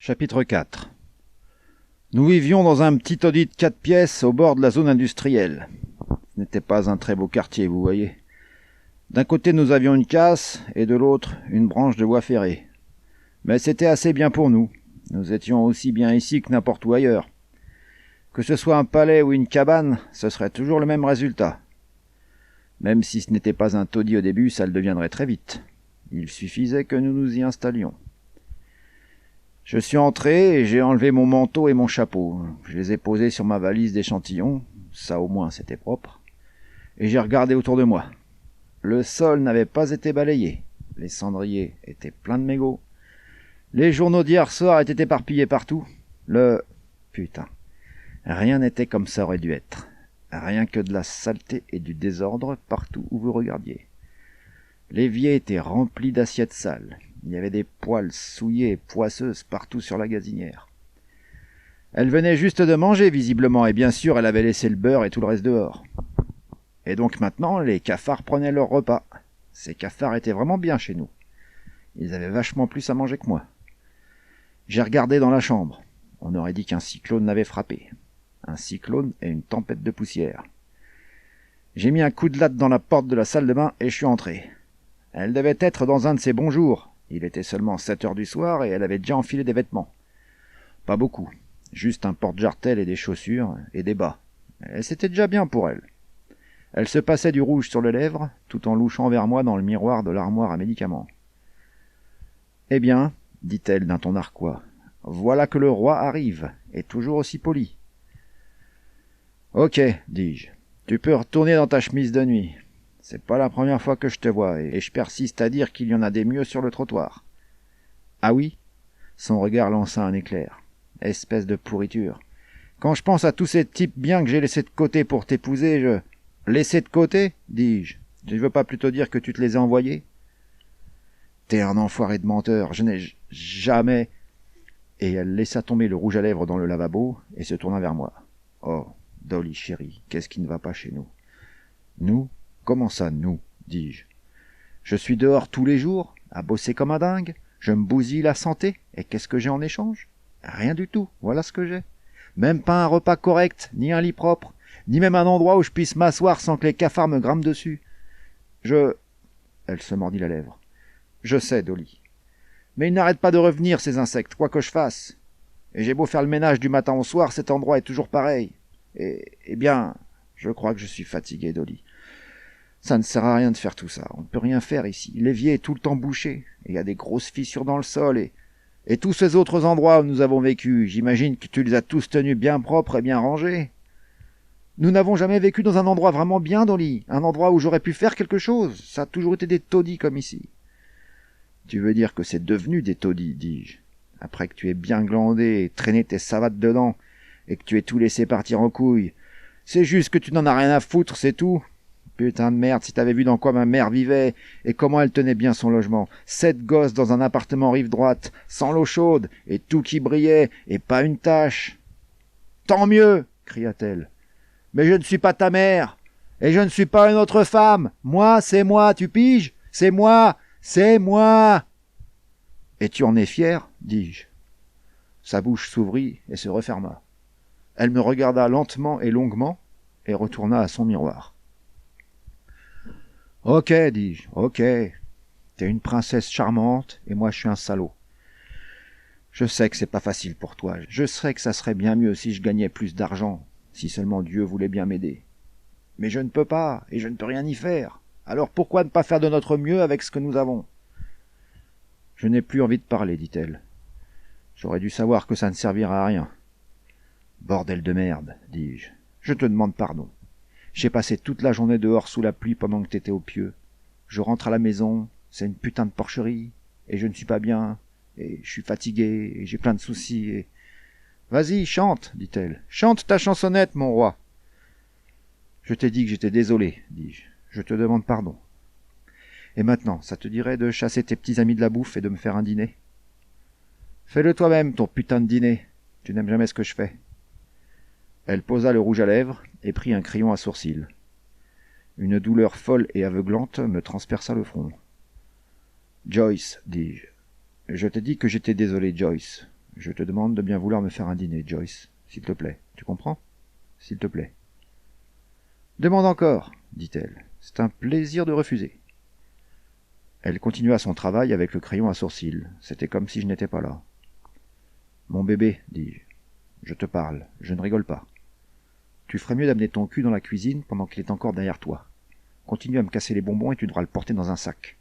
Chapitre 4. Nous vivions dans un petit taudis de 4 pièces au bord de la zone industrielle. Ce n'était pas un très beau quartier, vous voyez. D'un côté nous avions une casse et de l'autre une branche de voie ferrée. Mais c'était assez bien pour nous. Nous étions aussi bien ici que n'importe où ailleurs. Que ce soit un palais ou une cabane, ce serait toujours le même résultat. Même si ce n'était pas un taudis au début, ça le deviendrait très vite. Il suffisait que nous nous y installions. Je suis entré et j'ai enlevé mon manteau et mon chapeau. Je les ai posés sur ma valise d'échantillons, ça au moins c'était propre, et j'ai regardé autour de moi. Le sol n'avait pas été balayé, les cendriers étaient pleins de mégots, les journaux d'hier soir étaient éparpillés partout. Putain, rien n'était comme ça aurait dû être. Rien que de la saleté et du désordre partout où vous regardiez. L'évier était rempli d'assiettes sales. Il y avait des poêles souillées et poisseuses partout sur la gazinière. Elle venait juste de manger, visiblement, et bien sûr, elle avait laissé le beurre et tout le reste dehors. Et donc maintenant, les cafards prenaient leur repas. Ces cafards étaient vraiment bien chez nous. Ils avaient vachement plus à manger que moi. J'ai regardé dans la chambre. On aurait dit qu'un cyclone l'avait frappé. Un cyclone et une tempête de poussière. J'ai mis un coup de latte dans la porte de la salle de bain et je suis entré. Elle devait être dans un de ses bons jours. Il était seulement 7 heures du soir et elle avait déjà enfilé des vêtements. Pas beaucoup, juste un porte-jartel et des chaussures et des bas. Et c'était déjà bien pour elle. Elle se passait du rouge sur les lèvres, tout en louchant vers moi dans le miroir de l'armoire à médicaments. « Eh bien, dit-elle d'un ton narquois, voilà que le roi arrive, et toujours aussi poli. »« Ok, dis-je, tu peux retourner dans ta chemise de nuit. C'est pas la première fois que je te vois, et je persiste à dire qu'il y en a des mieux sur le trottoir. »« Ah oui ?» Son regard lança un éclair. « Espèce de pourriture. Quand je pense à tous ces types bien que j'ai laissés de côté pour t'épouser, je... »« Laissés de côté ?» dis-je. « Tu ne veux pas plutôt dire que tu te les as envoyés ?»« T'es un enfoiré de menteur, je n'ai jamais... » Et elle laissa tomber le rouge à lèvres dans le lavabo et se tourna vers moi. « Oh, Dolly chérie, qu'est-ce qui ne va pas chez nous ?»« Nous ? Comment ça, nous ?» dis-je. « Je suis dehors tous les jours, à bosser comme un dingue, je me bousille la santé, et qu'est-ce que j'ai en échange ? Rien du tout, voilà ce que j'ai. Même pas un repas correct, ni un lit propre, ni même un endroit où je puisse m'asseoir sans que les cafards me grimpent dessus. Elle se mordit la lèvre. Je sais, Dolly. Mais ils n'arrêtent pas de revenir, ces insectes, quoi que je fasse. Et j'ai beau faire le ménage du matin au soir, cet endroit est toujours pareil. Eh bien, je crois que je suis fatigué, Dolly. Ça ne sert à rien de faire tout ça. On ne peut rien faire ici. L'évier est tout le temps bouché. Et il y a des grosses fissures dans le sol. Et tous ces autres endroits où nous avons vécu, j'imagine que tu les as tous tenus bien propres et bien rangés. Nous n'avons jamais vécu dans un endroit vraiment bien, Dolly. Un endroit où j'aurais pu faire quelque chose. Ça a toujours été des taudis comme ici. Tu veux dire que c'est devenu des taudis, dis-je. Après que tu aies bien glandé et traîné tes savates dedans, et que tu aies tout laissé partir en couille. C'est juste que tu n'en as rien à foutre, c'est tout. Putain de merde, si t'avais vu dans quoi ma mère vivait, et comment elle tenait bien son logement. 7 gosses dans un appartement rive droite, sans l'eau chaude, et tout qui brillait, et pas une tache. Tant mieux, cria-t-elle. Mais je ne suis pas ta mère, et je ne suis pas une autre femme. Moi, c'est moi, tu piges? C'est moi, c'est moi. Et tu en es fier, dis-je. Sa bouche s'ouvrit et se referma. Elle me regarda lentement et longuement, et retourna à son miroir. « Ok, dis-je, ok. T'es une princesse charmante, et moi je suis un salaud. Je sais que c'est pas facile pour toi. Je sais que ça serait bien mieux si je gagnais plus d'argent, si seulement Dieu voulait bien m'aider. Mais je ne peux pas, et je ne peux rien y faire. Alors pourquoi ne pas faire de notre mieux avec ce que nous avons ?»« Je n'ai plus envie de parler, dit-elle. J'aurais dû savoir que ça ne servira à rien. »« Bordel de merde, dis-je. Je te demande pardon. J'ai passé toute la journée dehors sous la pluie pendant que t'étais au pieu. Je rentre à la maison, c'est une putain de porcherie, et je ne suis pas bien, et je suis fatigué, et j'ai plein de soucis, et... »« Vas-y, chante, dit-elle. Chante ta chansonnette, mon roi. »« Je t'ai dit que j'étais désolé, dis-je. Je te demande pardon. Et maintenant, ça te dirait de chasser tes petits amis de la bouffe et de me faire un dîner ? Fais-le toi-même, ton putain de dîner. Tu n'aimes jamais ce que je fais. » Elle posa le rouge à lèvres et prit un crayon à sourcils. Une douleur folle et aveuglante me transperça le front. « Joyce, dis-je. Je t'ai dit que j'étais désolé, Joyce. Je te demande de bien vouloir me faire un dîner, Joyce. S'il te plaît. Tu comprends? S'il te plaît. Demande encore, dit-elle. C'est un plaisir de refuser. Elle continua son travail avec le crayon à sourcils. C'était comme si je n'étais pas là. Mon bébé, dis-je. Je te parle, je ne rigole pas. Tu ferais mieux d'amener ton cul dans la cuisine pendant qu'il est encore derrière toi. Continue à me casser les bonbons et tu devras le porter dans un sac.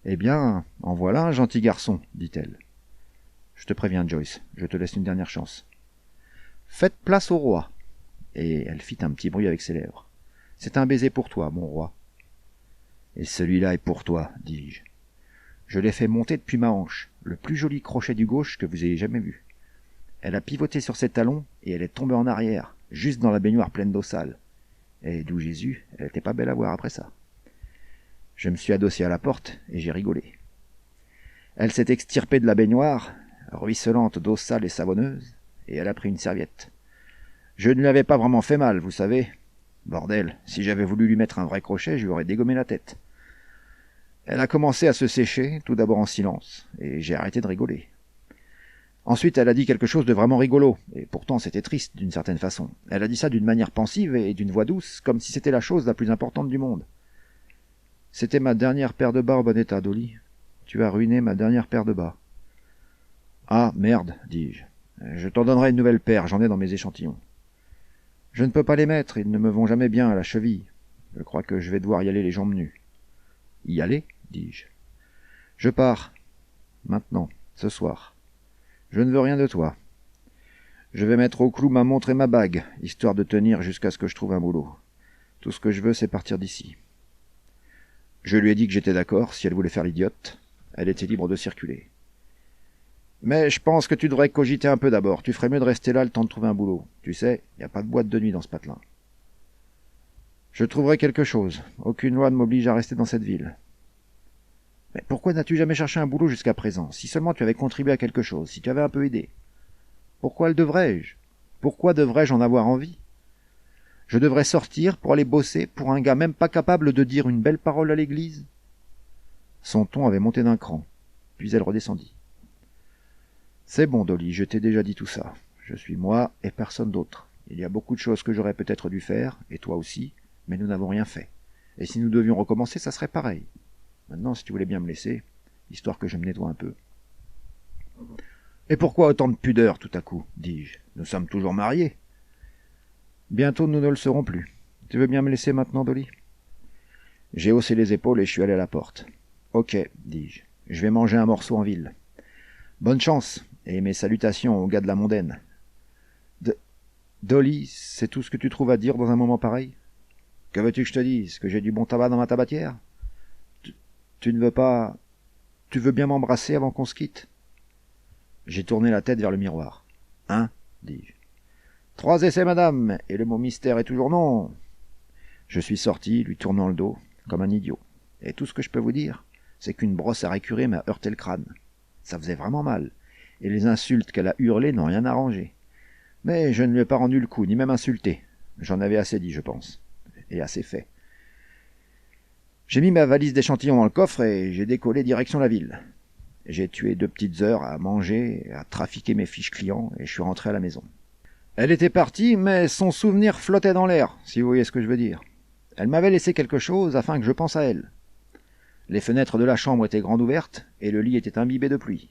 Eh bien, en voilà un gentil garçon, dit-elle. Je te préviens, Joyce, je te laisse une dernière chance. Faites place au roi. Et elle fit un petit bruit avec ses lèvres. C'est un baiser pour toi, mon roi. Et celui-là est pour toi, dis-je. Je l'ai fait monter depuis ma hanche, le plus joli crochet du gauche que vous ayez jamais vu. Elle a pivoté sur ses talons et elle est tombée en arrière, juste dans la baignoire pleine d'eau sale. Et d'où Jésus, elle n'était pas belle à voir après ça. Je me suis adossé à la porte et j'ai rigolé. Elle s'est extirpée de la baignoire, ruisselante d'eau sale et savonneuse, et elle a pris une serviette. Je ne lui avais pas vraiment fait mal, vous savez. Bordel, si j'avais voulu lui mettre un vrai crochet, je lui aurais dégommé la tête. Elle a commencé à se sécher, tout d'abord en silence, et j'ai arrêté de rigoler. Ensuite, elle a dit quelque chose de vraiment rigolo, et pourtant c'était triste d'une certaine façon. Elle a dit ça d'une manière pensive et d'une voix douce, comme si c'était la chose la plus importante du monde. C'était ma dernière paire de bas en bon état, Dolly. Tu as ruiné ma dernière paire de bas. Ah, merde, dis-je. Je t'en donnerai une nouvelle paire, j'en ai dans mes échantillons. Je ne peux pas les mettre, ils ne me vont jamais bien à la cheville. Je crois que je vais devoir y aller les jambes nues. Y aller, dis-je. Je pars. Maintenant, ce soir. Je ne veux rien de toi. Je vais mettre au clou ma montre et ma bague, histoire de tenir jusqu'à ce que je trouve un boulot. Tout ce que je veux, c'est partir d'ici. Je lui ai dit que j'étais d'accord, si elle voulait faire l'idiote. Elle était libre de circuler. Mais je pense que tu devrais cogiter un peu d'abord. Tu ferais mieux de rester là le temps de trouver un boulot. Tu sais, il n'y a pas de boîte de nuit dans ce patelin. Je trouverai quelque chose. Aucune loi ne m'oblige à rester dans cette ville. Mais pourquoi n'as-tu jamais cherché un boulot jusqu'à présent? Si seulement tu avais contribué à quelque chose, si tu avais un peu aidé. Pourquoi le devrais-je? Pourquoi devrais-je en avoir envie? Je devrais sortir pour aller bosser pour un gars même pas capable de dire une belle parole à l'église? Son ton avait monté d'un cran, puis elle redescendit. C'est bon, Dolly, je t'ai déjà dit tout ça. Je suis moi et personne d'autre. Il y a beaucoup de choses que j'aurais peut-être dû faire, et toi aussi, mais nous n'avons rien fait. Et si nous devions recommencer, ça serait pareil. Maintenant, si tu voulais bien me laisser, histoire que je me nettoie un peu. Et pourquoi autant de pudeur tout à coup, dis-je. Nous sommes toujours mariés. Bientôt nous ne le serons plus. Tu veux bien me laisser maintenant, Dolly? J'ai haussé les épaules et je suis allé à la porte. Ok, dis-je. Je vais manger un morceau en ville. Bonne chance, et mes salutations aux gars de la mondaine. Dolly, c'est tout ce que tu trouves à dire dans un moment pareil? Que veux-tu que je te dise? Que j'ai du bon tabac dans ma tabatière? Tu ne veux pas... Tu veux bien m'embrasser avant qu'on se quitte? J'ai tourné la tête vers le miroir. Hein? Dis-je. 3 essais, madame, et le mot mystère est toujours non. Je suis sorti, lui tournant le dos, comme un idiot. Et tout ce que je peux vous dire, c'est qu'une brosse à récurer m'a heurté le crâne. Ça faisait vraiment mal, et les insultes qu'elle a hurlées n'ont rien arrangé. Mais je ne lui ai pas rendu le coup, ni même insulté. J'en avais assez dit, je pense, et assez fait. J'ai mis ma valise d'échantillons dans le coffre et j'ai décollé direction la ville. J'ai tué 2 petites heures à manger, à trafiquer mes fiches clients, et je suis rentré à la maison. Elle était partie, mais son souvenir flottait dans l'air, si vous voyez ce que je veux dire. Elle m'avait laissé quelque chose afin que je pense à elle. Les fenêtres de la chambre étaient grandes ouvertes, et le lit était imbibé de pluie.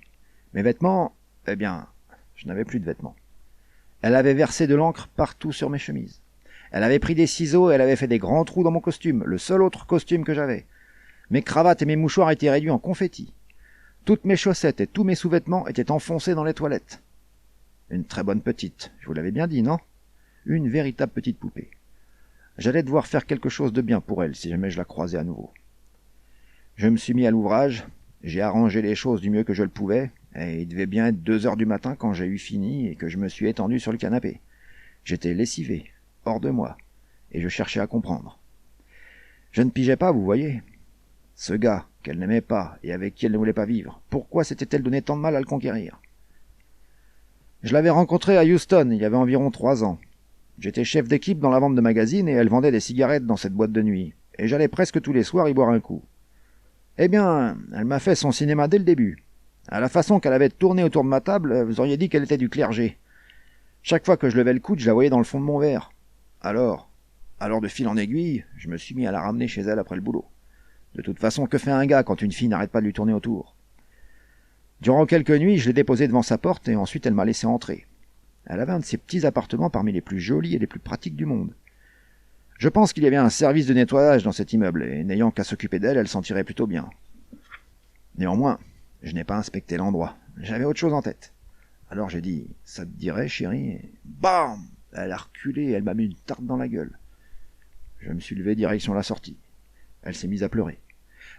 Mes vêtements, eh bien, je n'avais plus de vêtements. Elle avait versé de l'encre partout sur mes chemises. Elle avait pris des ciseaux et elle avait fait des grands trous dans mon costume, le seul autre costume que j'avais. Mes cravates et mes mouchoirs étaient réduits en confettis. Toutes mes chaussettes et tous mes sous-vêtements étaient enfoncés dans les toilettes. Une très bonne petite, je vous l'avais bien dit, non? Une véritable petite poupée. J'allais devoir faire quelque chose de bien pour elle si jamais je la croisais à nouveau. Je me suis mis à l'ouvrage, j'ai arrangé les choses du mieux que je le pouvais, et il devait bien être 2 heures du matin quand j'ai eu fini et que je me suis étendu sur le canapé. J'étais lessivé, hors de moi, et je cherchais à comprendre. Je ne pigeais pas, vous voyez. Ce gars, qu'elle n'aimait pas et avec qui elle ne voulait pas vivre, pourquoi s'était-elle donné tant de mal à le conquérir? Je l'avais rencontrée à Houston il y avait environ 3 ans. J'étais chef d'équipe dans la vente de magazines et elle vendait des cigarettes dans cette boîte de nuit, et j'allais presque tous les soirs y boire un coup. Eh bien, elle m'a fait son cinéma dès le début. À la façon qu'elle avait tourné autour de ma table, vous auriez dit qu'elle était du clergé. Chaque fois que je levais le coude, je la voyais dans le fond de mon verre. Alors de fil en aiguille, je me suis mis à la ramener chez elle après le boulot. De toute façon, que fait un gars quand une fille n'arrête pas de lui tourner autour? Durant quelques nuits, je l'ai déposée devant sa porte et ensuite elle m'a laissé entrer. Elle avait un de ces petits appartements parmi les plus jolis et les plus pratiques du monde. Je pense qu'il y avait un service de nettoyage dans cet immeuble, et n'ayant qu'à s'occuper d'elle, elle s'en tirait plutôt bien. Néanmoins, je n'ai pas inspecté l'endroit. J'avais autre chose en tête. Alors j'ai dit, ça te dirait, chérie? Et bam! Elle a reculé et elle m'a mis une tarte dans la gueule. Je me suis levé direction la sortie. Elle s'est mise à pleurer.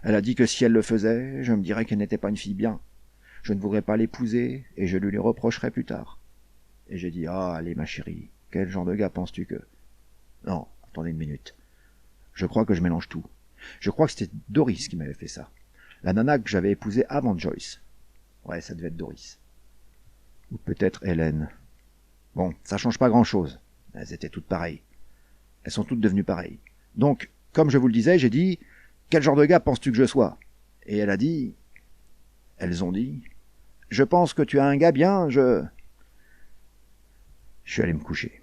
Elle a dit que si elle le faisait, je me dirais qu'elle n'était pas une fille bien. Je ne voudrais pas l'épouser, et je lui les reprocherais plus tard. Et j'ai dit, ah, allez ma chérie, quel genre de gars penses-tu que... Non, attendez une minute. Je crois que je mélange tout. Je crois que c'était Doris qui m'avait fait ça. La nana que j'avais épousée avant Joyce. Ouais, ça devait être Doris. Ou peut-être Hélène. Bon, ça change pas grand-chose. Elles étaient toutes pareilles. Elles sont toutes devenues pareilles. Donc, comme je vous le disais, j'ai dit, quel genre de gars penses-tu que je sois? Et elle a dit... Elles ont dit... Je pense que tu as un gars bien, Je suis allé me coucher.